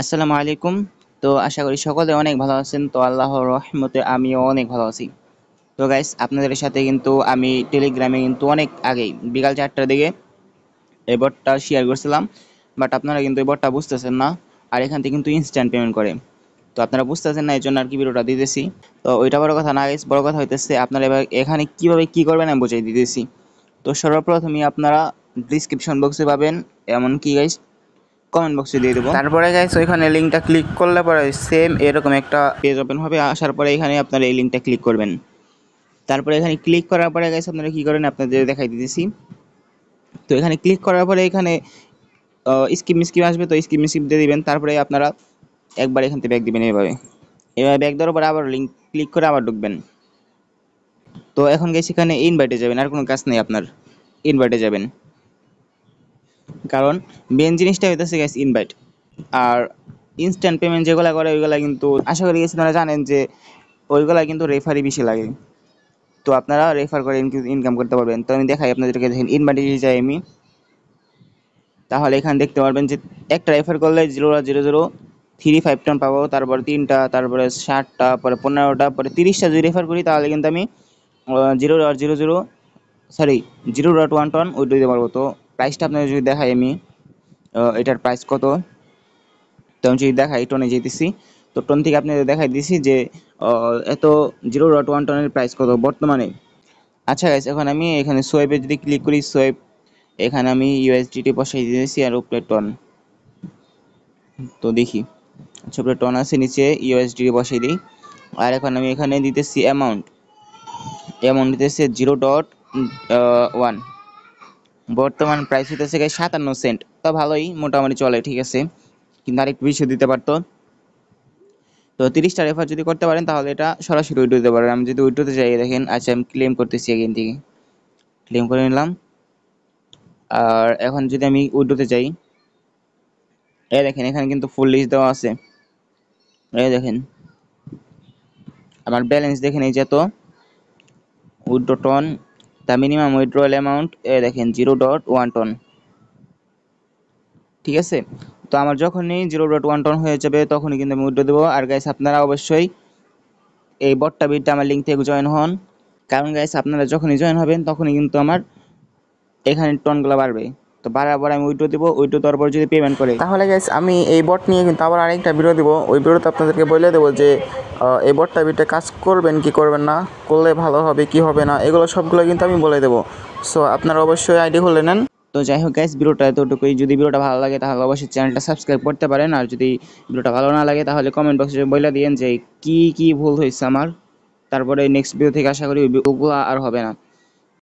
আসসালামু আলাইকুম। তো আশা করি সকলে অনেক ভালো আছেন। তো আল্লাহর রহমতে আমিও অনেক ভালো আছি। তো গাইস, আপনাদের সাথে কিন্তু আমি টেলিগ্রামে কিন্তু অনেক আগেই বিকাল 4টার দিকে এই বটটা শেয়ার করছিলাম, বাট আপনারা কিন্তু এই বটটা বুঝতেছেন না। আর এখান থেকে কিন্তু ইনস্ট্যান্ট পেমেন্ট করে, তো আপনারা বুঝতেছেন না, এই জন্য আর কি ভিডিওটা দিতেছি। তো ওইটা বড় কথা না গাইস, বড় কথা হইতেছে আপনারা এবার এখানে কিভাবে কি করবেন আমি বুঝাই দিতেছি। তো সর্বপ্রথমে আপনারা ডিসক্রিপশন বক্সে পাবেন, এমনকি গাইস কমেন্ট বক্সে দিয়ে দেবো। তারপরে গাইস ওইখানে লিঙ্কটা ক্লিক করলে পরে সেম এরকম একটা পেজ ওপেন হবে। আসার পরে এখানে আপনারা এই লিঙ্কটা ক্লিক করবেন। তারপরে এখানে ক্লিক করার পরে গাইস আপনারা কি করেন আপনাদের দেখাই দিতেছি। তো এখানে ক্লিক করার পরে এখানে স্কিপ আসবে, তো স্কিপ দিয়ে দিবেন। তারপরে আপনারা একবার এখান থেকে ব্যাক দিবেন এইভাবে। এবার ব্যাক দেওয়ার পরে আবার লিঙ্ক ক্লিক করে আবার ঢুকবেন। তো এখন গাইস এখানে ইনভাইটে যাবেন, আর কোনো কাজ নেই আপনার। ইনভাইটে যাবেন, কারণ মেন জিনিসটা হইতেছে গাইস ইনভাইট। আর ইনস্ট্যান্ট পেমেন্ট যেগুলো করে ওইগুলা কিন্তু আশা করি গেছি আপনারা জানেন যে ওইগুলা কিন্তু রেফারই বেশি লাগে। তো আপনারা রেফার করে ইনকাম করতে পারবেন। তো আমি দেখাই আপনাদেরকে, দেখেন ইনভাইটে যাই আমি, তাহলে এখানে দেখতে পারবেন যে একটা রেফার করলে 0.0035 টন পাবো, তারপর 3টা, তারপরে 60টা, পরে 15টা, পরে 30টা যদি রেফার করি তাহলে কিন্তু আমি 0.1 টন উইথড্র দিতে পারবো। তো প্রাইসটা আপনাদের যদি দেখাই আমি, এটার প্রাইস কত, তো আমি যদি দেখাই টনে যেতেছি, তো টন থেকে আপনাদের দেখাই দিছি যে এত 0.1 টনের প্রাইস কত বর্তমানে। আচ্ছা গাইস, এখন আমি এখানে সোয়েবে যদি ক্লিক করি, সোয়েব এখানে আমি ইউএসডিটি বসাই দিয়েছি আর উপরে টন। তো দেখি, আচ্ছা উপরে টন আছে, নিচে ইউএসডিটি বসাই দিই। আর এখন আমি এখানে দিতেছি অ্যামাউন্ট দিতেছে 0.1। বর্তমান প্রাইস হইতেছে 57 সেন্ট। তো ভালোই, মোটামুটি চলে, ঠিক আছে, কিন্তু আরেকটু বেশি দিতে পারতো। তো 30টা রেফার যদি করতে পারেন তাহলে এটা সরাসরি উইথড্র দিতে পারেন। আমি যদি উইথড্রতে যাই, দেখেন, আচ্ছা আমি ক্লেম করতেছি, এখান থেকে ক্লেম করে নিলাম। আর এখন যদি আমি উইথড্রতে যাই, দেখেন এখানে কিন্তু ফুল লিস্ট দেওয়া আছে। দেখেন আমার ব্যালেন্স, দেখেন এই যে এত withdraw ton, the minimum withdrawal amount, দেখেন 0.1 টন, ঠিক আছে। তো আমার যখনই 0.1 টন হয়ে যাবে তখনই কিন্তু আমি উইথড্র দেবো। আর গাইস আপনারা অবশ্যই এই বটটা বিটটা আমার লিঙ্ক থেকে জয়েন হন, কারণ গাইস আপনারা যখনই জয়েন হবেন তখনই কিন্তু আমার এখানে টনগুলো বাড়বে। তো বাড়ার পর আমি উইথড্র দেবো, উইথড্র দেওয়ার পর যদি পেমেন্ট করে, তাহলে গাইস আমি এই বট নিয়ে কিন্তু আবার আরেকটা ভিডিও দেবো। ওই ভিডিওতে আপনাদেরকে বলে দেবো যে এই বটটা বিটে কাজ করবেন কি করবেন না, করলে ভালো হবে কি হবে না, এগুলো সবগুলো কিন্তু আমি বলে দেবো। সো আপনারা অবশ্যই আইডি খুলে নেন। তো যাই হোক গাইস, ভিডিওটা এতটুকুই। যদি ভিডিওটা ভালো লাগে তাহলে অবশ্যই চ্যানেলটা সাবস্ক্রাইব করতে পারেন। আর যদি ভিডিওটা ভালো না লাগে তাহলে কমেন্ট বক্সে বলে দিয়েন যে কি কি ভুল হয়েছে আমার। তারপরে নেক্সট ভিডিও থেকে আশা করি ওগুলো আর হবে না।